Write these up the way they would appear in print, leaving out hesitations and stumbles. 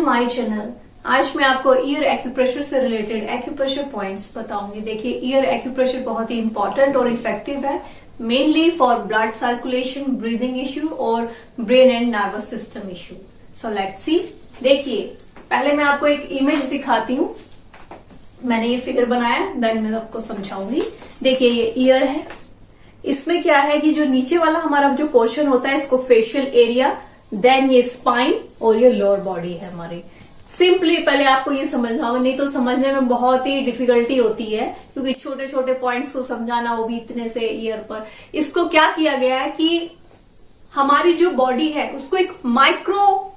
My channel. आज मैं आपको ईयर एक्यूप्रेशर से रिलेटेड एक्यूप्रेशर पॉइंट्स बताऊंगी। देखिए, ईयर एक्यूप्रेशर बहुत ही इंपॉर्टेंट और इफेक्टिव है, mainly for blood circulation, breathing issue और brain and nervous system issue. So let's see. देखिए, पहले मैं आपको एक इमेज दिखाती हूँ। मैंने ये फिगर बनाया, देन मैं आपको समझाऊंगी। देखिए, ये ईयर है। इसमें क्या है कि जो नीचे वाला हमारा जो पोर्शन होता है, इसको फेशियल एरिया, देन ये स्पाइन और ये लोअर बॉडी है हमारी। सिंपली पहले आपको ये समझना होगा, नहीं तो समझने में बहुत ही डिफिकल्टी होती है, क्योंकि छोटे छोटे पॉइंट्स को समझाना, वो भी इतने से ईयर पर। इसको क्या किया गया है कि हमारी जो बॉडी है उसको एक माइक्रो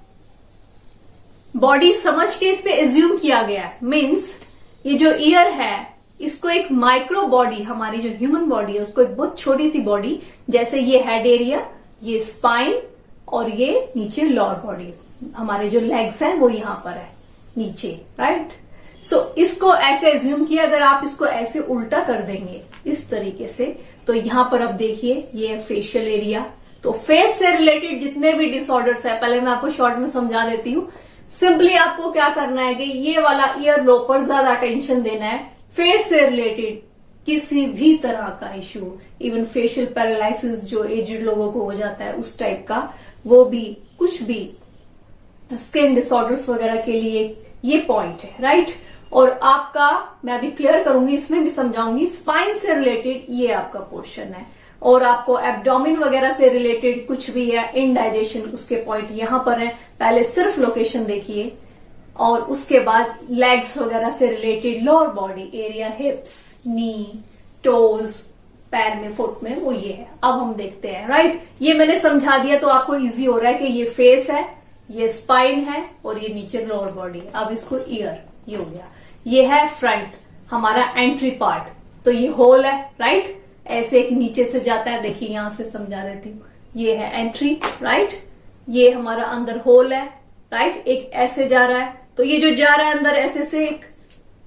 बॉडी समझ के इस पे एज्यूम किया गया है। मीन्स ये जो ईयर है इसको एक माइक्रो बॉडी, हमारी जो ह्यूमन बॉडी है उसको एक बहुत छोटी सी बॉडी, जैसे ये हेड एरिया, ये स्पाइन और ये नीचे लोअर बॉडी, हमारे जो लेग्स हैं वो यहां पर है नीचे, राइट। सो इसको ऐसे एज्यूम किया। अगर आप इसको ऐसे उल्टा कर देंगे इस तरीके से, तो यहां पर अब देखिए ये है फेशियल एरिया। तो फेस से रिलेटेड जितने भी डिसऑर्डर्स है, पहले मैं आपको शॉर्ट में समझा देती हूँ। सिंपली आपको क्या करना है कि ये वाला ईयर लोब पर ज्यादा अटेंशन देना है। फेस से रिलेटेड किसी भी तरह का इश्यू, इवन फेशियल पैरालिसिस जो एजेड लोगों को हो जाता है उस टाइप का, वो भी, कुछ भी स्किन डिसऑर्डर्स वगैरह के लिए ये पॉइंट है, राइट। और आपका, मैं अभी क्लियर करूंगी, इसमें भी समझाऊंगी, स्पाइन से रिलेटेड ये आपका पोर्शन है। और आपको एब्डोमिन वगैरह से रिलेटेड कुछ भी है, इनडाइजेशन, उसके पॉइंट यहां पर है। पहले सिर्फ लोकेशन देखिए, और उसके बाद लेग्स वगैरह से related lower body area, hips, knee, toes, पैर में, फुट में, वो ये है। अब हम देखते हैं, राइट। ये मैंने समझा दिया तो आपको इजी हो रहा है कि ये फेस है, ये स्पाइन है और ये नीचे लोअर बॉडी। अब इसको ईयर, ये हो गया। ये है फ्रंट, हमारा एंट्री पार्ट, तो ये होल है, राइट। ऐसे एक नीचे से जाता है, देखिए यहां से समझा रहती हूँ। ये है एंट्री, राइट। ये हमारा अंदर होल है, राइट। एक ऐसे जा रहा है, तो ये जो जा रहा है अंदर ऐसे से एक,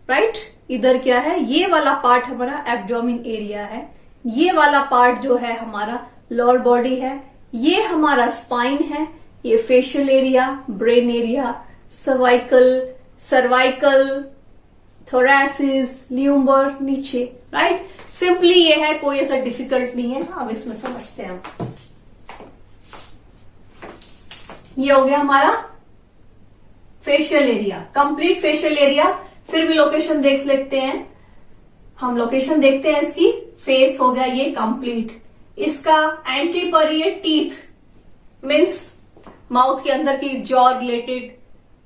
राइट। इधर क्या है, ये वाला पार्ट हमारा एब्डोमिन एरिया है। ये वाला पार्ट जो है हमारा लोअर बॉडी है। ये हमारा स्पाइन है। ये facial area, brain area, cervical, thoracic, lumbar नीचे, राइट। सिंपली ये है, कोई ऐसा डिफिकल्ट नहीं है। अब इसमें समझते हैं हम। ये हो गया हमारा facial area, complete facial area. फिर भी लोकेशन देख लेते हैं हम। लोकेशन देखते हैं इसकी। फेस हो गया ये कंप्लीट। इसका एंट्री पर ये टीथ, मीन्स माउथ के अंदर की जॉ रिलेटेड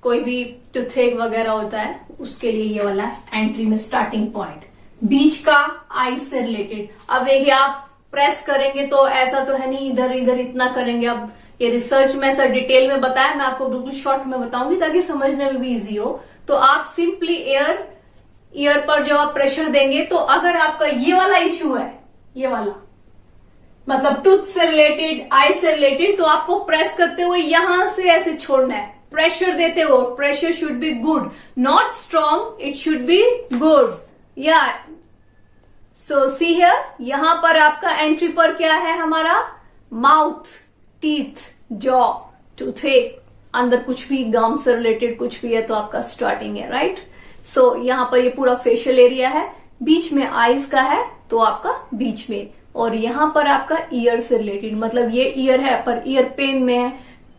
कोई भी टूथेक वगैरह होता है, उसके लिए ये वाला एंट्री में स्टार्टिंग पॉइंट। बीच का आईज से रिलेटेड। अब देखिए, आप प्रेस करेंगे तो ऐसा तो है नहीं, इधर इधर इतना करेंगे। अब ये रिसर्च में ऐसा डिटेल में बताया, मैं आपको बिल्कुल शॉर्ट में बताऊंगी ताकि समझने में भी इजी हो। तो आप सिंपली ईयर पर जब आप प्रेशर देंगे, तो अगर आपका ये वाला इश्यू है, ये वाला मतलब टूथ से रिलेटेड, आई से रिलेटेड, तो आपको प्रेस करते हुए यहां से ऐसे छोड़ना है। प्रेशर देते हो, pressure should be good, not strong, it should be good. या सो सी हियर, यहां पर आपका एंट्री पर क्या है हमारा, माउथ, टीथ, जॉ, टूथेक, अंदर कुछ भी गम से रिलेटेड कुछ भी है तो आपका स्टार्टिंग है, राइट। सो यहां पर ये पूरा फेशियल एरिया है। बीच में आईज का है तो आपका बीच में, और यहां पर आपका ईयर से रिलेटेड, मतलब ये ईयर है पर ईयर पेन में है,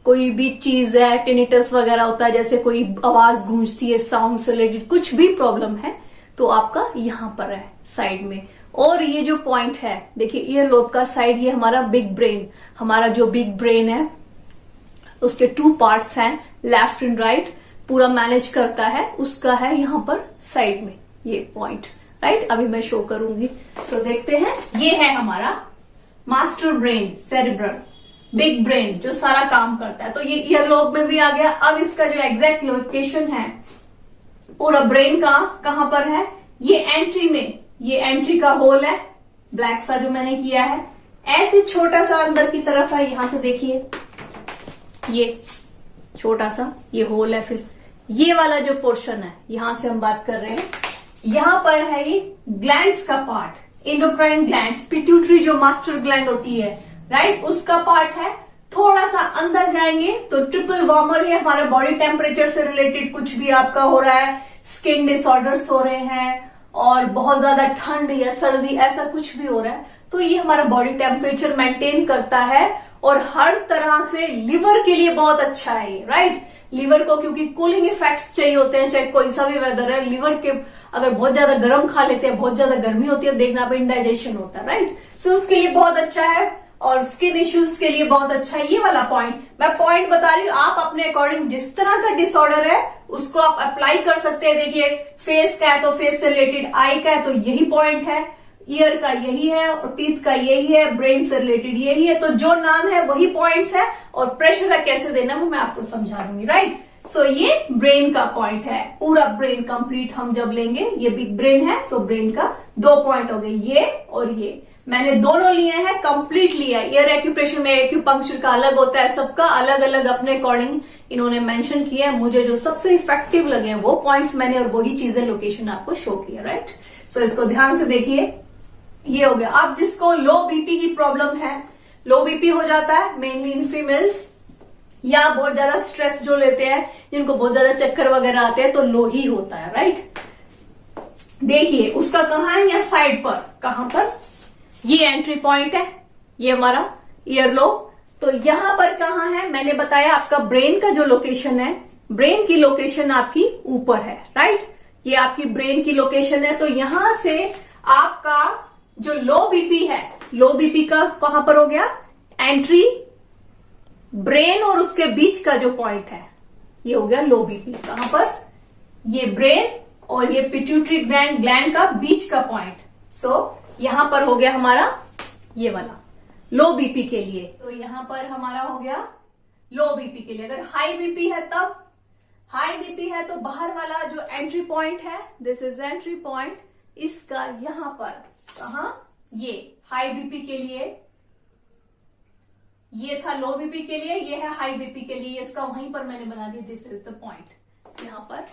कोई भी चीज है, टिनिटस वगैरह होता है, जैसे कोई आवाज गूंजती है, साउंड से रिलेटेड कुछ भी प्रॉब्लम है तो आपका यहां पर है साइड में। और ये जो पॉइंट है, देखिए ईयर लोब का साइड, ये हमारा बिग ब्रेन, हमारा जो बिग ब्रेन है उसके 2 पार्ट्स हैं, लेफ्ट एंड राइट, पूरा मैनेज करता है, उसका है यहां पर साइड में ये पॉइंट, राइट। अभी मैं शो करूंगी। सो देखते हैं, ये है हमारा master brain, cerebrum, big brain जो सारा काम करता है। तो ये ईयर लोब में भी आ गया। अब इसका जो एग्जैक्ट लोकेशन है पूरा ब्रेन का, कहां पर है, ये एंट्री में, ये एंट्री का होल है, ब्लैक सा जो मैंने किया है, ऐसे छोटा सा अंदर की तरफ है। यहां से देखिए, ये छोटा सा ये होल है। फिर ये वाला जो पोर्शन है, यहां से हम बात कर रहे हैं, यहां पर है ये ग्लैंड्स का पार्ट, एंडोक्राइन ग्लैंड्स, पिट्यूटरी जो मास्टर ग्लैंड होती है, राइट, उसका पार्ट है। थोड़ा सा अंदर जाएंगे तो ट्रिपल वार्मर है, हमारे बॉडी टेम्परेचर से रिलेटेड कुछ भी आपका हो रहा है, स्किन डिसऑर्डर्स हो रहे हैं और बहुत ज्यादा ठंड या सर्दी ऐसा कुछ भी हो रहा है, तो ये हमारा बॉडी टेम्परेचर मेंटेन करता है और हर तरह से लिवर के लिए बहुत अच्छा है ये, राइट। लिवर को क्योंकि कूलिंग इफेक्ट्स चाहिए होते हैं, चाहे कोई सा भी वेदर है, लिवर के अगर बहुत ज्यादा गर्म खा लेते हैं, बहुत ज्यादा गर्मी होती है, देखना पे इंडाइजेशन होता है, राइट। सो उसके लिए बहुत अच्छा है और स्किन इश्यूज के लिए बहुत अच्छा है। ये वाला पॉइंट मैं पॉइंट बता रही हूँ, आप अपने अकॉर्डिंग जिस तरह का डिसऑर्डर है उसको आप अप्लाई कर सकते हैं। देखिए फेस का है तो फेस से रिलेटेड, आई का है तो यही पॉइंट है, ईयर का यही है और टीथ का यही है, ब्रेन से रिलेटेड यही है, तो जो नाम है वही पॉइंट्स है और प्रेशर कैसे देना वो मैं आपको समझा दूंगी, राइट। सो ये ब्रेन का पॉइंट है, पूरा ब्रेन कंप्लीट हम जब लेंगे, ये बिग ब्रेन है तो ब्रेन का 2 पॉइंट हो गए, ये और ये मैंने दोनों लिए हैं, कंप्लीट लिया है। ईयर एक्यूप्रेशर में एक्यूपंक्चर का अलग होता है, सबका अलग अलग अपने अकॉर्डिंग इन्होंने मेंशन किया है, मुझे जो सबसे इफेक्टिव लगे वो पॉइंट्स मैंने और वही चीजें लोकेशन आपको शो किया, राइट। सो इसको ध्यान से देखिए, ये हो गया। अब जिसको लो बीपी की प्रॉब्लम है, लो बीपी हो जाता है मेनली इन फीमेल्स, या बहुत ज्यादा स्ट्रेस जो लेते हैं, जिनको बहुत ज्यादा चक्कर वगैरह आते हैं, तो लो ही होता है, राइट। देखिए उसका कहाँ है, या साइड पर, कहां पर, ये एंट्री पॉइंट है, ये हमारा ईयर लो, तो यहां पर कहां है, मैंने बताया आपका ब्रेन का जो लोकेशन है, ब्रेन की लोकेशन आपकी ऊपर है, राइट। ये आपकी ब्रेन की लोकेशन है, तो यहां से आपका जो लो बीपी है, लो बीपी का कहां पर हो गया, एंट्री ब्रेन और उसके बीच का जो पॉइंट है ये हो गया लो बीपी। कहां पर, ये ब्रेन और ये पिट्यूटरी ग्लैंड का बीच का पॉइंट, सो यहां पर हो गया हमारा ये वाला लो बीपी के लिए। तो यहां पर हमारा हो गया लो बीपी के लिए। अगर हाई बीपी है तब, हाई बीपी है तो बाहर वाला जो एंट्री पॉइंट है, दिस इज एंट्री पॉइंट, इसका यहां पर, कहा, ये हाई बीपी के लिए, ये था लो बीपी के लिए, ये है हाई बीपी के लिए, इसका वहीं पर मैंने बना दिया, दिस इज द पॉइंट, यहां पर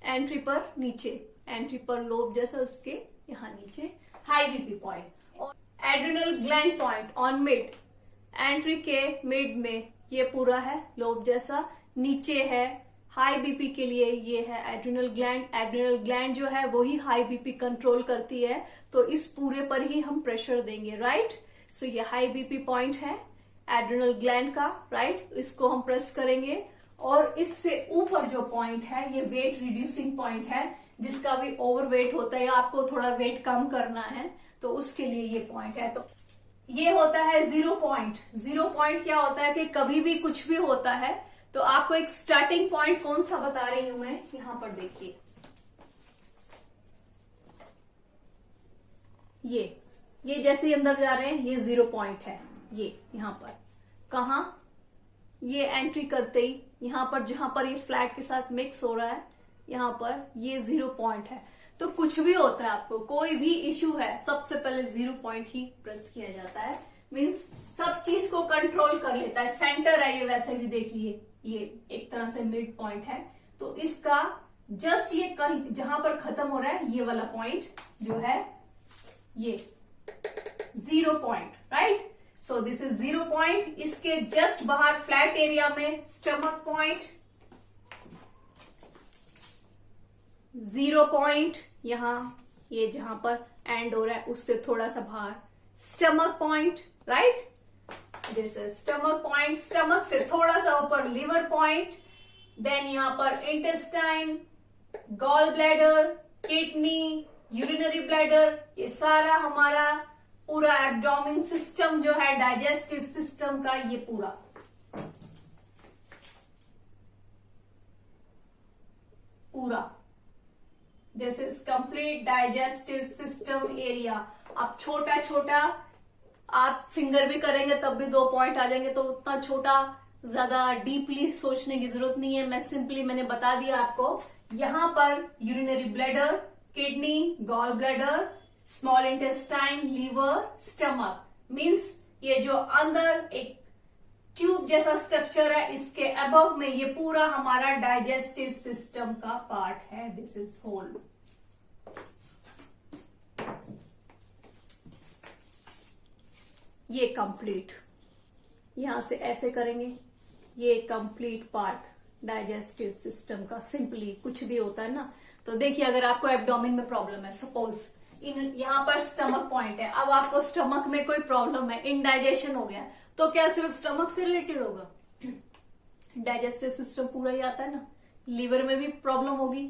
एंट्री पर नीचे, एंट्री पर लोब जैसा उसके यहां नीचे हाई बीपी पॉइंट। और adrenal gland point on mid, entry के मिड में ये पूरा है लोब जैसा, नीचे है हाई बीपी के लिए, ये है एड्रिनल ग्लैंड। एड्रिनल ग्लैंड जो है वही हाई बीपी कंट्रोल करती है, तो इस पूरे पर ही हम प्रेशर देंगे, राइट। सो ये हाई बीपी पॉइंट है एड्रिनल ग्लैंड का, राइट, इसको हम प्रेस करेंगे। और इससे ऊपर जो पॉइंट है ये वेट रिड्यूसिंग पॉइंट है, जिसका भी ओवर वेट होता है या आपको थोड़ा वेट कम करना है तो उसके लिए ये पॉइंट है। तो ये होता है 0 पॉइंट। 0 पॉइंट क्या होता है कि कभी भी कुछ भी होता है तो आपको एक स्टार्टिंग पॉइंट कौन सा बता रही हूं मैं, यहां पर देखिए, ये जैसे ही अंदर जा रहे हैं ये 0 पॉइंट है, ये यहां पर, कहा, ये एंट्री करते ही यहां पर, जहां पर ये फ्लैट के साथ मिक्स हो रहा है, यहां पर ये 0 पॉइंट है। तो कुछ भी होता है, आपको कोई भी इश्यू है, सबसे पहले 0 पॉइंट ही प्रेस किया जाता है, मीन्स सब चीज को कंट्रोल कर लेता है। सेंटर है ये, वैसे भी देखिए ये एक तरह से मिड पॉइंट है, तो इसका जस्ट ये कहीं जहां पर खत्म हो रहा है ये वाला पॉइंट जो है ये 0 point, right. So this is 0 point. इसके जस्ट बाहर फ्लैट एरिया में स्टमक पॉइंट, 0 पॉइंट, यहां ये जहां पर एंड हो रहा है उससे थोड़ा सा बाहर stomach point, right, this is stomach point. Stomach से थोड़ा सा ऊपर लिवर पॉइंट, देन यहां पर intestine, gall bladder, kidney, urinary bladder, ये सारा हमारा पूरा एब्डोमिन सिस्टम जो है डाइजेस्टिव सिस्टम का, ये पूरा this is complete digestive system area. अब छोटा छोटा आप फिंगर भी करेंगे तब भी 2 पॉइंट आ जाएंगे, तो उतना छोटा ज्यादा डीपली सोचने की जरूरत नहीं है, मैंने बता दिया आपको। यहां पर urinary bladder, kidney, gall bladder, small intestine, liver, stomach, means ये जो अंदर एक ट्यूब जैसा स्ट्रक्चर है, इसके अबव में ये पूरा हमारा डाइजेस्टिव सिस्टम का पार्ट है, दिस इज होल। ये कंप्लीट, यहां से ऐसे करेंगे, ये कंप्लीट पार्ट डाइजेस्टिव सिस्टम का सिंपली कुछ भी होता है ना। तो देखिए अगर आपको एब्डोमेन में प्रॉब्लम है, सपोज यहाँ पर स्टमक पॉइंट है, अब आपको स्टमक में कोई प्रॉब्लम है, इनडाइजेशन हो गया, तो क्या सिर्फ स्टमक से रिलेटेड होगा? डाइजेस्टिव सिस्टम पूरा ही आता है ना। लीवर में भी प्रॉब्लम होगी,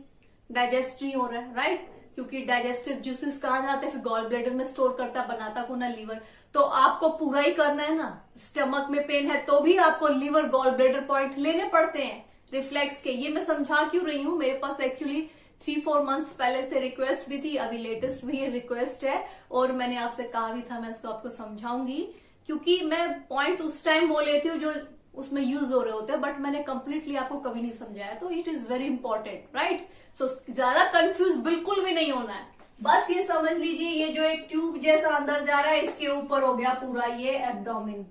डाइजेस्ट नहीं हो रहा है, राइट, क्योंकि डाइजेस्टिव जूसेस कहाँ जाते हैं? फिर गॉल ब्लैडर में स्टोर करता, बनाता को ना लीवर। तो आपको पूरा ही करना है ना। स्टमक में पेन है तो भी आपको लीवर गॉल ब्लैडर पॉइंट लेने पड़ते हैं रिफ्लेक्स के। ये मैं समझा क्यों रही हूँ, मेरे पास एक्चुअली 3-4 मंथ्स पहले से रिक्वेस्ट भी थी, अभी लेटेस्ट भी रिक्वेस्ट है, और मैंने आपसे कहा भी था मैं इसको आपको समझाऊंगी, क्योंकि मैं पॉइंट्स उस टाइम बोल लेती हूँ जो उसमें यूज हो रहे होते हैं, बट मैंने कंप्लीटली आपको कभी नहीं समझाया। तो it is very important, right. So ज्यादा कंफ्यूज बिल्कुल भी नहीं होना है। बस ये समझ लीजिए, ये जो एक ट्यूब जैसा अंदर जा रहा है, इसके ऊपर हो गया पूरा ये एब्डोमेन।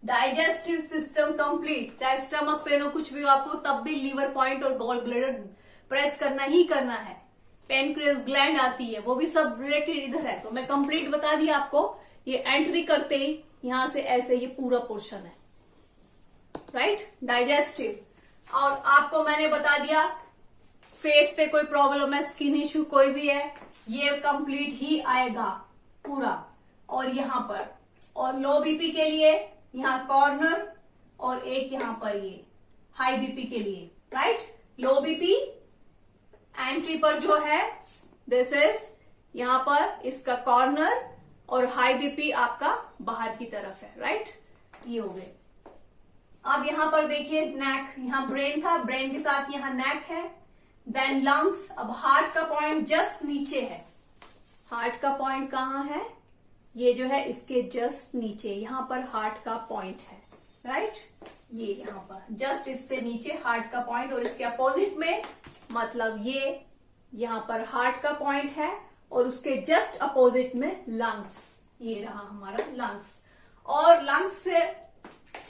डाइजेस्टिव सिस्टम कंप्लीट, चाहे स्टमक पेन हो कुछ भी हो आपको, तब भी लीवर पॉइंट और गॉल ब्लैडर प्रेस करना ही करना है। पेनक्रियास ग्लैंड आती है, वो भी सब रिलेटेड इधर है। तो मैं कंप्लीट बता दिया आपको। ये एंट्री करते ही यहां से ऐसे ये पूरा पोर्शन है, राइट, डाइजेस्टिव। और आपको मैंने बता दिया फेस पे कोई प्रॉब्लम है, स्किन इश्यू कोई भी है, ये कंप्लीट ही आएगा पूरा। और यहां पर, और लो बीपी के लिए यहां कॉर्नर, और एक यहां पर ये हाई बीपी के लिए, राइट। लो बीपी एंट्री पर जो है दिस इज यहां पर इसका कॉर्नर, और हाई बीपी आपका बाहर की तरफ है, राइट। ये हो गए। अब यहां पर देखिए नेक, यहां ब्रेन था, ब्रेन के साथ यहां नेक है, देन लंग्स। अब हार्ट का पॉइंट जस्ट नीचे है। हार्ट का पॉइंट कहां है? ये जो है इसके जस्ट नीचे, यहां पर हार्ट का पॉइंट है, राइट। ये यहां पर जस्ट इससे नीचे हार्ट का पॉइंट, और इसके अपोजिट में मतलब ये यहां पर हार्ट का पॉइंट है, और उसके जस्ट अपोजिट में लंग्स। ये रहा हमारा लंग्स। और लंग्स से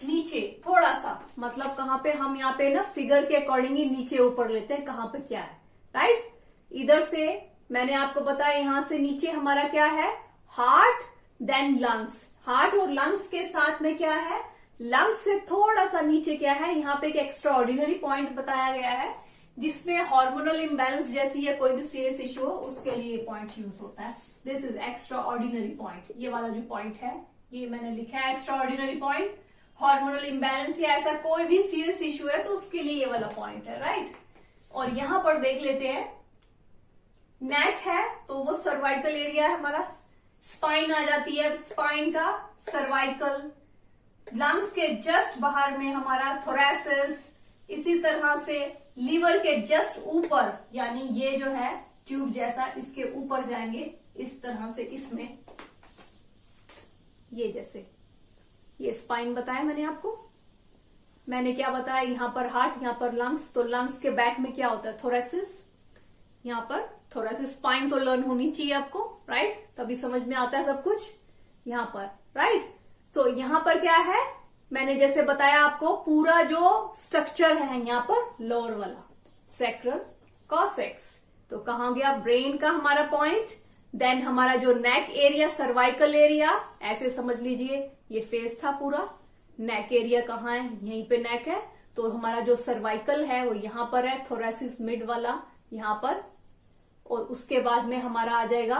नीचे थोड़ा सा, मतलब कहां पे, हम यहाँ पे ना फिगर के अकॉर्डिंग ही नीचे ऊपर लेते हैं कहां पे क्या है, राइट। इधर से मैंने आपको बताया, यहां से नीचे हमारा क्या है? Heart, then lungs. हार्ट और लंग्स के साथ में क्या है? लंग्स से थोड़ा सा नीचे क्या है? यहाँ पे एक एक्स्ट्रा ऑर्डिनरी पॉइंट बताया गया है, जिसमें हार्मोनल इम्बैलेंस जैसी या कोई भी सीरियस इशू हो उसके लिए पॉइंट यूज होता है। This is extra ordinary point. ये वाला जो पॉइंट है ये मैंने लिखा है extra ordinary point. Hormonal imbalance या ऐसा कोई भी सीरियस इशू है तो उसके लिए ये वाला पॉइंट है, राइट। और यहां पर देख लेते हैं, नेक है तो वो सर्वाइकल एरिया है हमारा, स्पाइन आ जाती है, स्पाइन का सर्वाइकल। लंग्स के जस्ट बाहर में हमारा थोरैसिस, इसी तरह से लीवर के जस्ट ऊपर, यानी ये जो है ट्यूब जैसा, इसके ऊपर जाएंगे इस तरह से, इसमें ये जैसे ये स्पाइन बताया मैंने आपको। मैंने क्या बताया? यहां पर हार्ट, यहां पर लंग्स। तो लंग्स के बैक में क्या होता है? थोरैसिस। यहां पर थोरैसिस, स्पाइन तो लर्न होनी चाहिए आपको, राइट, तभी समझ में आता है सब कुछ यहां पर, राइट। तो यहां पर क्या है? मैंने जैसे बताया आपको, पूरा जो स्ट्रक्चर है यहां पर लोअर वाला सैक्रल कॉसेक्स। तो कहां गया? ब्रेन का हमारा पॉइंट, देन हमारा जो नेक एरिया, सर्वाइकल एरिया, ऐसे समझ लीजिए ये फेस था पूरा। नेक एरिया कहाँ है? यहीं पे नेक है। तो हमारा जो सर्वाइकल है वो यहां पर है, थोरैसिस मिड वाला यहां पर, और उसके बाद में हमारा आ जाएगा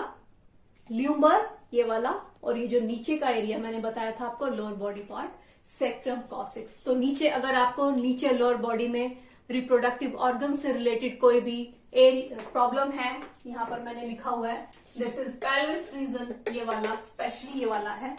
ल्यूमर ये वाला, और ये जो नीचे का एरिया मैंने बताया था आपको, lower body part, sacrum cos x. तो नीचे अगर आपको नीचे लोअर बॉडी में रिप्रोडक्टिव ऑर्गन से रिलेटेड कोई भी प्रॉब्लम है, यहां पर मैंने लिखा हुआ है दिस इज पेल्विस रीजन, ये वाला स्पेशली ये वाला है,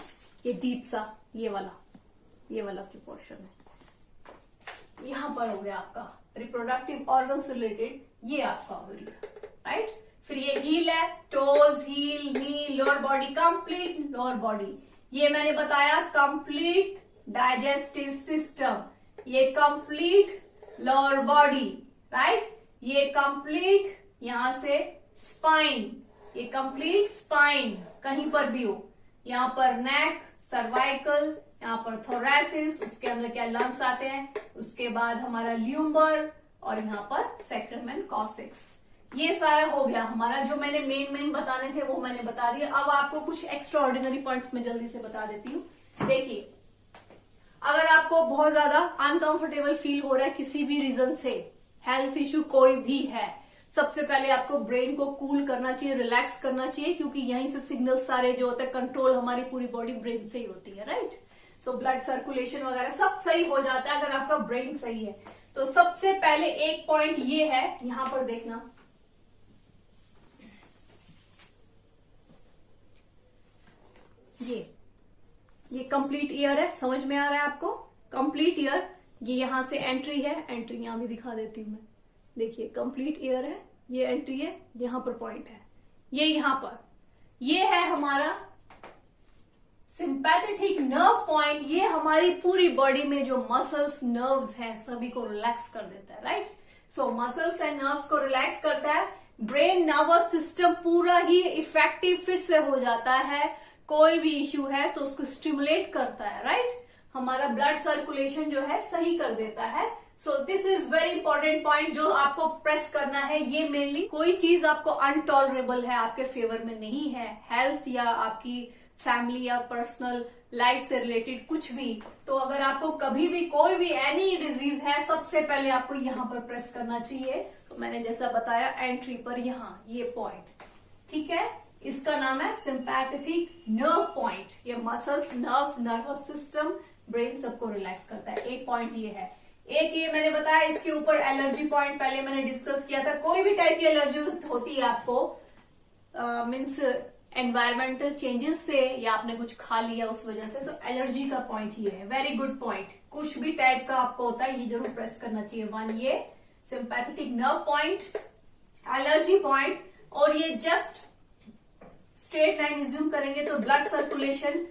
ये डीप सा ये वाला जो पोर्शन है यहां पर हो गया आपका रिप्रोडक्टिव ऑर्गन से रिलेटेड, ये आपका हो गया, राइट। फिर ये हील है, toes, heel, knee, lower body, complete lower body. ये मैंने बताया कंप्लीट डाइजेस्टिव सिस्टम, ये कंप्लीट लोअर बॉडी, राइट। ये कंप्लीट यहां से स्पाइन, ये कंप्लीट स्पाइन कहीं पर भी हो, यहां पर नेक, सर्वाइकल, यहां पर थोरैसिस, उसके अंदर क्या लंग्स आते हैं, उसके बाद हमारा ल्यूमर, और यहां पर सैक्रम एंड कॉसेक्स। ये सारा हो गया हमारा, जो मैंने मेन बताने थे वो मैंने बता दिया। अब आपको कुछ एक्स्ट्रा ऑर्डिनरी पॉइंट्स में जल्दी से बता देती हूँ। देखिए अगर आपको बहुत ज्यादा अनकंफर्टेबल फील हो रहा है किसी भी रीजन से, हेल्थ इश्यू कोई भी है, सबसे पहले आपको ब्रेन को कूल करना चाहिए, रिलैक्स करना चाहिए, क्योंकि यहीं से सिग्नल सारे जो होते हैं, कंट्रोल हमारी पूरी बॉडी ब्रेन से ही होती है, राइट। सो ब्लड सर्कुलेशन वगैरह सब सही हो जाता है अगर आपका ब्रेन सही है। तो सबसे पहले एक पॉइंट ये है, यहां पर देखना, ये कंप्लीट ईयर है, समझ में आ रहा है आपको? कंप्लीट ईयर, ये यहां से एंट्री है, एंट्री यहां भी दिखा देती हूं मैं, देखिए कंप्लीट ईयर है, ये एंट्री है, यहां पर पॉइंट है, ये यहां पर, ये है हमारा सिंपैथेटिक नर्व पॉइंट। ये हमारी पूरी बॉडी में जो मसल्स नर्व्स हैं सभी को रिलैक्स कर देता है, right. So muscles and nerves को रिलैक्स करता है, ब्रेन नर्वस सिस्टम पूरा ही इफेक्टिव फिर से हो जाता है, कोई भी इश्यू है तो उसको स्टिमुलेट करता है, राइट। हमारा ब्लड सर्कुलेशन जो है सही कर देता है। So this is very important point जो आपको प्रेस करना है। ये मेनली कोई चीज आपको अनटॉलरेबल है, आपके फेवर में नहीं है, हेल्थ या आपकी फैमिली या पर्सनल लाइफ से रिलेटेड कुछ भी, तो अगर आपको कभी भी कोई भी एनी डिजीज है, सबसे पहले आपको यहां पर प्रेस करना चाहिए। तो मैंने जैसा बताया एंट्री पर यहां ये पॉइंट, ठीक है, इसका नाम है सिंपैथेटिक नर्व पॉइंट। ये muscles, nerves, nervous system, brain सबको रिलैक्स करता है। एक पॉइंट ये है। एक ये मैंने बताया, इसके ऊपर एलर्जी पॉइंट पहले मैंने डिस्कस किया था। कोई भी टाइप की एलर्जी होती है आपको, मीन्स एनवायरमेंटल चेंजेस से या आपने कुछ खा लिया उस वजह से, तो एलर्जी का पॉइंट ये है। Very good point. कुछ भी टाइप का आपको होता है ये जरूर प्रेस करना चाहिए। वन ये sympathetic nerve point, allergy point, और ये जस्ट स्ट्रेट लाइन रिज्यूम करेंगे तो ब्लड सर्कुलेशन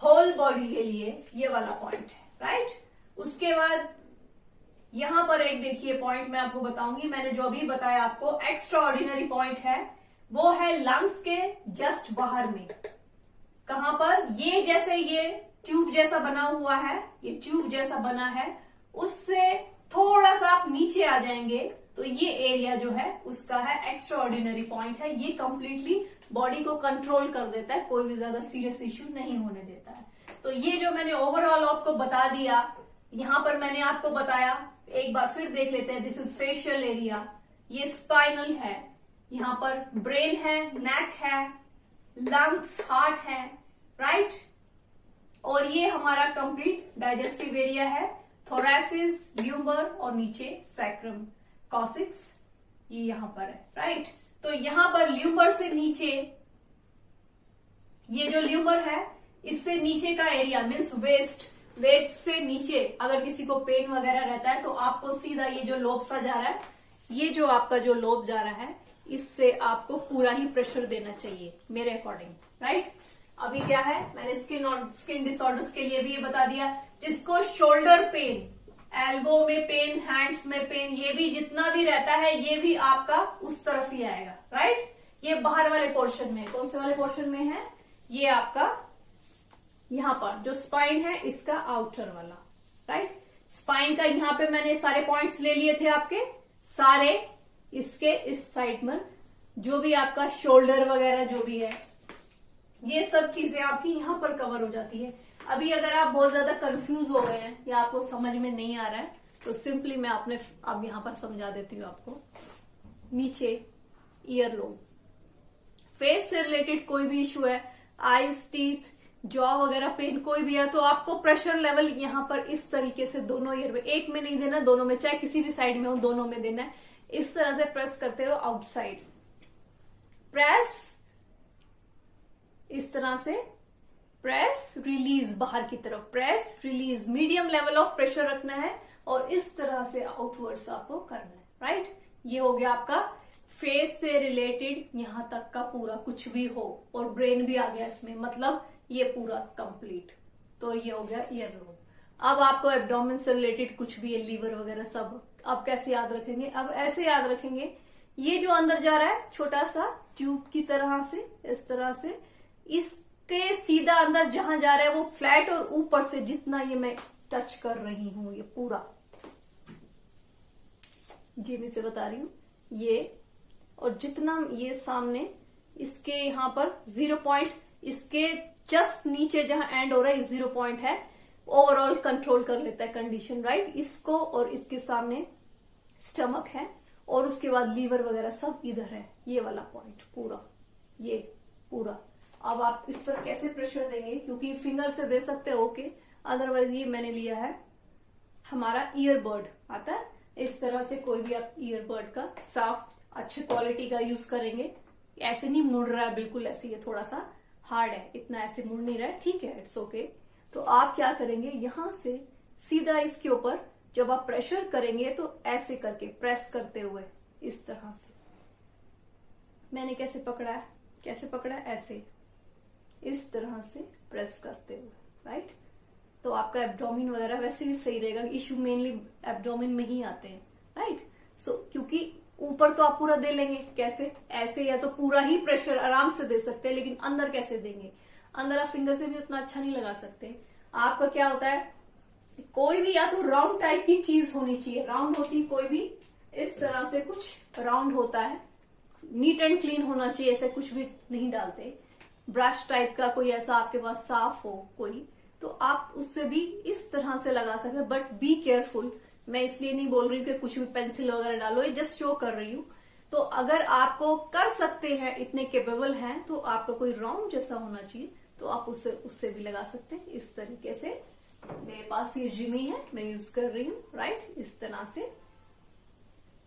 होल बॉडी के लिए ये वाला पॉइंट है, राइट। उसके बाद यहां पर एक देखिए पॉइंट मैं आपको बताऊंगी, मैंने जो भी बताया आपको एक्स्ट्रा ऑर्डिनरी पॉइंट है, वो है लंग्स के जस्ट बाहर में। कहां पर? ये जैसे ये ट्यूब जैसा बना हुआ है, ये ट्यूब जैसा बना है, उससे थोड़ा सा आप नीचे आ जाएंगे तो ये एरिया जो है उसका है एक्स्ट्रा ऑर्डिनरी पॉइंट है। ये कंप्लीटली बॉडी को कंट्रोल कर देता है, कोई भी ज्यादा सीरियस इश्यू नहीं होने देता है। तो ये जो मैंने ओवरऑल आपको बता दिया, यहां पर मैंने आपको बताया, एक बार फिर देख लेते हैं। दिस इज फेशियल एरिया, ये स्पाइनल है, यहां पर ब्रेन है, नेक है, लंग्स, हार्ट है, राइट। और ये हमारा कंप्लीट डाइजेस्टिव एरिया है, थोरैसिस, ल्यूमर और नीचे सैक्रम, कॉसिक्स, ये यहां पर है, राइट। तो यहां पर ल्यूमर से नीचे, ये जो ल्यूमर है इससे नीचे का एरिया मीन्स वेस्ट से नीचे अगर किसी को पेन वगैरह रहता है तो आपको सीधा ये जो लोब सा जा रहा है, ये जो आपका जो लोब जा रहा है, इससे आपको पूरा ही प्रेशर देना चाहिए मेरे अकॉर्डिंग, राइट। अभी क्या है, मैंने स्किन डिसऑर्डर्स के लिए भी ये बता दिया। जिसको शोल्डर पेन, एल्बो में पेन, हैंड्स में पेन, ये भी जितना भी रहता है ये भी आपका उस तरफ ही आएगा, राइट। ये बाहर वाले पोर्शन में, कौन से वाले पोर्शन में है, ये आपका यहां पर जो स्पाइन है इसका आउटर वाला, राइट। स्पाइन का यहां पे मैंने सारे पॉइंट्स ले लिए थे आपके सारे, इसके इस साइड में जो भी आपका शोल्डर वगैरह जो भी है, ये सब चीजें आपकी यहां पर कवर हो जाती है। अभी अगर आप बहुत ज्यादा कंफ्यूज हो गए हैं या आपको समझ में नहीं आ रहा है तो सिंपली मैं अब यहां पर समझा देती हूँ आपको। नीचे ईयर लोब, फेस से रिलेटेड कोई भी इश्यू है, आईज, टीथ, जॉ वगैरह पेन कोई भी है, तो आपको प्रेशर लेवल यहां पर इस तरीके से दोनों ईयर में, एक में नहीं देना, दोनों में, चाहे किसी भी साइड में हो दोनों में देना है। इस तरह से प्रेस करते हो आउटसाइड, प्रेस, इस तरह से प्रेस रिलीज, बाहर की तरफ press release, medium level of pressure रखना है और इस तरह से आउटवर्ड्स आपको करना है, राइट। ये हो गया आपका फेस से रिलेटेड यहां तक का पूरा कुछ भी हो, और ब्रेन भी आ गया इसमें, मतलब ये पूरा कंप्लीट। तो ये हो गया ईयर लोब। अब आपको एब्डोमेन से रिलेटेड कुछ भी है, लीवर वगैरह सब, अब कैसे याद रखेंगे, अब ऐसे याद रखेंगे, ये जो अंदर जा रहा है छोटा सा ट्यूब की तरह से, इस तरह से, इसके सीधा अंदर जहां जा रहा है वो फ्लैट, और ऊपर से जितना ये मैं टच कर रही हूं ये पूरा, जी मैं से बता रही हूं ये, और जितना ये सामने इसके यहां पर 0 पॉइंट, इसके जस्ट नीचे जहां एंड हो रहा है 0 पॉइंट है, ओवरऑल कंट्रोल कर लेता है कंडीशन, राइट। इसको और इसके सामने स्टमक है और उसके बाद लीवर वगैरह सब इधर है, ये वाला पॉइंट पूरा, ये पूरा। अब आप इस पर कैसे प्रेशर देंगे, क्योंकि फिंगर से दे सकते हो ओके, अदरवाइज ये मैंने लिया है हमारा ईयरबड आता है, इस तरह से कोई भी आप ईयरबड का साफ अच्छे क्वालिटी का यूज करेंगे। ऐसे नहीं मुड़ रहा है बिल्कुल ऐसे, ये थोड़ा सा हार्ड है, इतना ऐसे मुड़ नहीं रहा है, ठीक है, इट्स ओके। तो आप क्या करेंगे, यहां से सीधा इसके ऊपर जब आप प्रेशर करेंगे तो ऐसे करके प्रेस करते हुए इस तरह से, मैंने कैसे पकड़ा है, कैसे पकड़ा है, ऐसे इस तरह से प्रेस करते हुए, राइट। तो आपका एब्डोमिन वगैरह वैसे भी सही रहेगा, इश्यू मेनली एब्डोमिन में ही आते हैं, राइट। सो क्योंकि ऊपर तो आप पूरा दे लेंगे, कैसे, ऐसे, या तो पूरा ही प्रेशर आराम से दे सकते हैं, लेकिन अंदर कैसे देंगे, अंदर आप फिंगर से भी उतना अच्छा नहीं लगा सकते। आपका क्या होता है, कोई भी या तो राउंड टाइप की चीज होनी चाहिए, राउंड होती है कोई भी, इस तरह से कुछ राउंड होता है, नीट एंड क्लीन होना चाहिए, ऐसे कुछ भी नहीं डालते। ब्रश टाइप का कोई ऐसा आपके पास साफ हो कोई, तो आप उससे भी इस तरह से लगा सकते हैं, बट बी केयरफुल। मैं इसलिए नहीं बोल रही हूँ कि कुछ भी पेंसिल वगैरह डालो, ये जस्ट शो कर रही हूँ। तो अगर आपको कर सकते हैं, इतने केपेबल हैं, तो आपका कोई राउंड जैसा होना चाहिए, तो आप उससे भी लगा सकते हैं इस तरीके से। मेरे पास ये जिमी है, मैं यूज कर रही हूँ, राइट। इस तरह से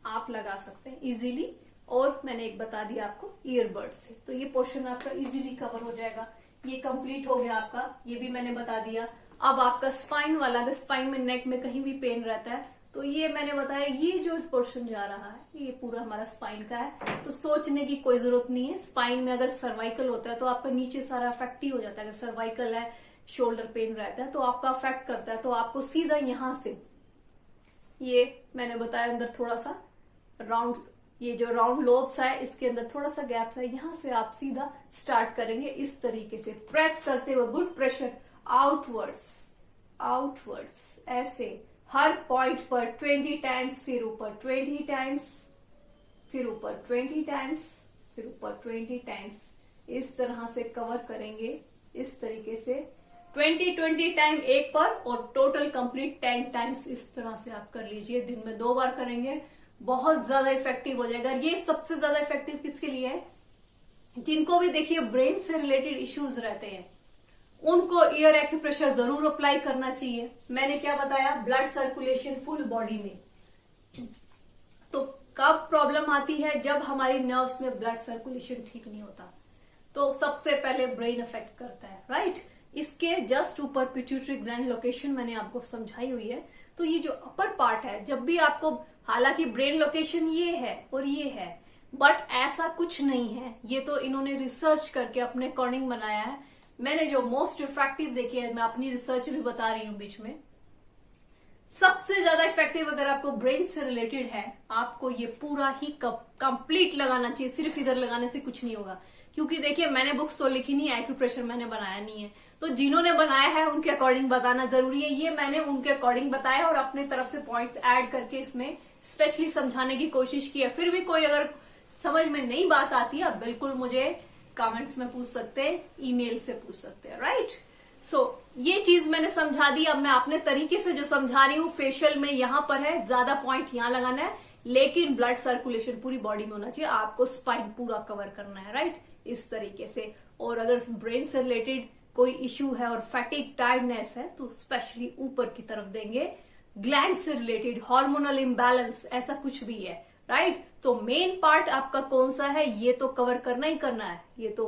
आप लगा सकते हैं इजीली। और मैंने एक बता दिया आपको ईयरबड से, तो ये पोर्शन आपका इजीली कवर हो जाएगा। ये कंप्लीट हो गया आपका, ये भी मैंने बता दिया। अब आपका स्पाइन वाला, अगर स्पाइन में नेक में कहीं भी पेन रहता है, तो ये मैंने बताया, ये जो पोर्शन जा रहा है ये पूरा हमारा स्पाइन का है, तो सोचने की कोई जरूरत नहीं है। स्पाइन में अगर सर्वाइकल होता है तो आपका नीचे सारा अफेक्ट ही हो जाता है। अगर सर्वाइकल है, शोल्डर पेन रहता है, तो आपका अफेक्ट करता है। तो आपको सीधा यहां से, ये मैंने बताया अंदर थोड़ा सा राउंड, ये जो राउंड लोब्स है इसके अंदर थोड़ा सा गैप्स है, यहां से आप सीधा स्टार्ट करेंगे इस तरीके से प्रेस करते हुए, गुड प्रेशर आउटवर्ड्स, आउटवर्ड्स, ऐसे हर पॉइंट पर 20 टाइम्स, फिर ऊपर 20 टाइम्स, फिर ऊपर 20 टाइम्स, फिर ऊपर 20 टाइम्स, इस तरह से कवर करेंगे। इस तरीके से 20 टाइम एक पर, और टोटल कंप्लीट 10 टाइम्स इस तरह से आप कर लीजिए। दिन में 2 बार करेंगे, बहुत ज्यादा इफेक्टिव हो जाएगा। ये सबसे ज्यादा इफेक्टिव किसके लिए है, जिनको भी देखिए ब्रेन से रिलेटेड इश्यूज रहते हैं, उनको ईयर एक्यूप्रेशर जरूर अप्लाई करना चाहिए। मैंने क्या बताया, ब्लड सर्कुलेशन फुल बॉडी में। तो कब प्रॉब्लम आती है, जब हमारी नर्व्स में ब्लड सर्कुलेशन ठीक नहीं होता, तो सबसे पहले ब्रेन अफेक्ट करता है, राइट। इसके जस्ट ऊपर पिट्यूटरी ग्लैंड लोकेशन मैंने आपको समझाई हुई है। तो ये जो अपर पार्ट है, जब भी आपको, हालांकि ब्रेन लोकेशन ये है और ये है, बट ऐसा कुछ नहीं है, ये तो इन्होंने रिसर्च करके अपने अकॉर्डिंग बनाया है। मैंने जो मोस्ट इफेक्टिव देखी है, मैं अपनी रिसर्च भी बता रही हूं बीच में, सबसे ज्यादा इफेक्टिव अगर आपको ब्रेन से रिलेटेड है, आपको ये पूरा ही कंप्लीट लगाना चाहिए। सिर्फ इधर लगाने से कुछ नहीं होगा, क्योंकि देखिए मैंने बुक्स तो लिखी नहीं है, एक्यूप्रेशर मैंने बनाया नहीं है, तो जिन्होंने बनाया है उनके अकॉर्डिंग बताना जरूरी है। ये मैंने उनके अकॉर्डिंग बताया और अपने तरफ से पॉइंट्स ऐड करके इसमें स्पेशली समझाने की कोशिश की है। फिर भी कोई अगर समझ में नहीं बात आती है, आप बिल्कुल मुझे कमेंट्स में पूछ सकते हैं, ईमेल से पूछ सकते हैं, राइट। सो ये चीज मैंने समझा दी। अब मैं अपने तरीके से जो समझा रही हूँ, फेशियल में यहां पर है, ज्यादा पॉइंट यहां लगाना है, लेकिन ब्लड सर्कुलेशन पूरी बॉडी में होना चाहिए। आपको स्पाइन पूरा कवर करना है, राइट, इस तरीके से। और अगर ब्रेन से रिलेटेड कोई इश्यू है और फैटिक टायर्डनेस है, तो स्पेशली ऊपर की तरफ देंगे। ग्लैंड से रिलेटेड हार्मोनल इम्बैलेंस, ऐसा कुछ भी है, राइट। तो मेन पार्ट आपका कौन सा है, ये तो कवर करना ही करना है, ये तो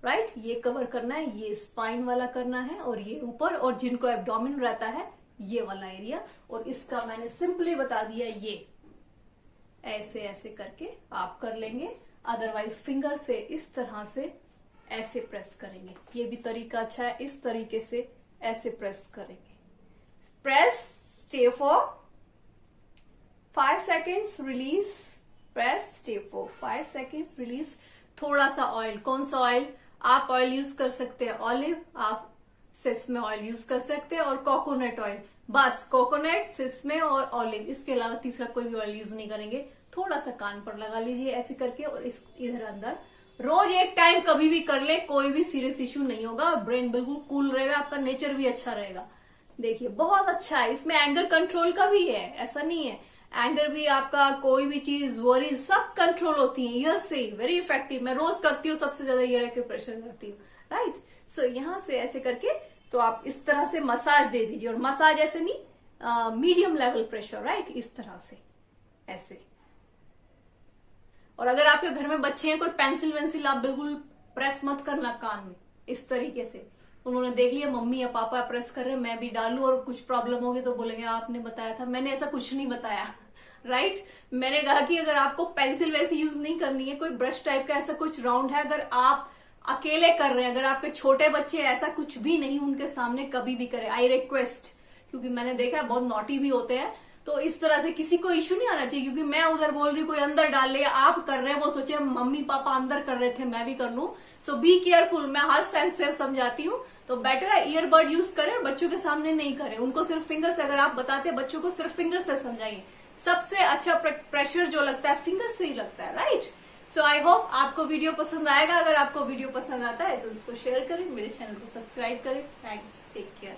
राइट, ये कवर करना है, ये स्पाइन वाला करना है, और ये ऊपर, और जिनको एब्डोमेन रहता है ये वाला एरिया। और इसका मैंने सिंपली बता दिया, ये ऐसे ऐसे करके आप कर लेंगे। अदरवाइज फिंगर से इस तरह से ऐसे प्रेस करेंगे, ये भी तरीका अच्छा है। इस तरीके से ऐसे प्रेस करेंगे, press, stay for 5 seconds, release, press, stay for 5 seconds, release. थोड़ा सा ऑयल, कौन सा ऑयल, आप ऑयल यूज कर सकते हैं ऑलिव, आप सिसमे ऑयल यूज कर सकते हैं, और कोकोनट ऑयल, बस कोकोनट, सिसमे और ऑलिव, इसके अलावा तीसरा कोई भी ऑयल यूज नहीं करेंगे। थोड़ा सा कान पर लगा लीजिए ऐसे करके, और इस इधर अंदर रोज एक टाइम कभी भी कर ले, कोई भी सीरियस इश्यू नहीं होगा, ब्रेन बिल्कुल कूल रहेगा, आपका नेचर भी अच्छा रहेगा। देखिए बहुत अच्छा है, इसमें एंगर कंट्रोल का भी है, ऐसा नहीं है। एंगर भी आपका, कोई भी चीज, वरी, सब कंट्रोल होती है ईयर से। Very effective. मैं रोज करती हूँ, सबसे ज्यादा ईयर एक्यूप्रेशर करती हूँ, राइट। सो यहां से ऐसे करके तो आप इस तरह से मसाज दे दीजिए, और मसाज ऐसे नहीं, मीडियम लेवल प्रेशर, राइट, इस तरह से ऐसे। और अगर आपके घर में बच्चे हैं, कोई पेंसिल वेंसिल आप बिल्कुल प्रेस मत करना कान में, इस तरीके से। उन्होंने देख लिया मम्मी या पापा प्रेस कर रहे हैं, मैं भी डालू और कुछ प्रॉब्लम होगी तो बोलेंगे आपने बताया था। मैंने ऐसा कुछ नहीं बताया, राइट। मैंने कहा कि अगर आपको पेंसिल वैसी यूज नहीं करनी है, कोई ब्रश टाइप का ऐसा कुछ राउंड है, अगर आप अकेले कर रहे हैं, अगर आपके छोटे बच्चे, ऐसा कुछ भी नहीं उनके सामने कभी भी करें, आई रिक्वेस्ट। क्योंकि मैंने देखा है बहुत नॉटी भी होते हैं, तो इस तरह से किसी को इश्यू नहीं आना चाहिए। क्योंकि मैं उधर बोल रही हूँ, कोई अंदर डाल ले, आप कर रहे हैं, वो सोचे मम्मी पापा अंदर कर रहे थे मैं भी कर लूं। सो बी केयरफुल। मैं हर सेंस से समझाती हूँ, तो बेटर है ईयरबड यूज करें और बच्चों के सामने नहीं करें। उनको सिर्फ फिंगर से, अगर आप बताते हैं बच्चों को, सिर्फ फिंगर से समझाइए। सबसे अच्छा प्रेशर जो लगता है फिंगर से ही लगता है, राइट। सो आई होप आपको वीडियो पसंद आएगा। अगर आपको वीडियो पसंद आता है तो उसको शेयर करें, मेरे चैनल को सब्सक्राइब करें। Thanks, take care.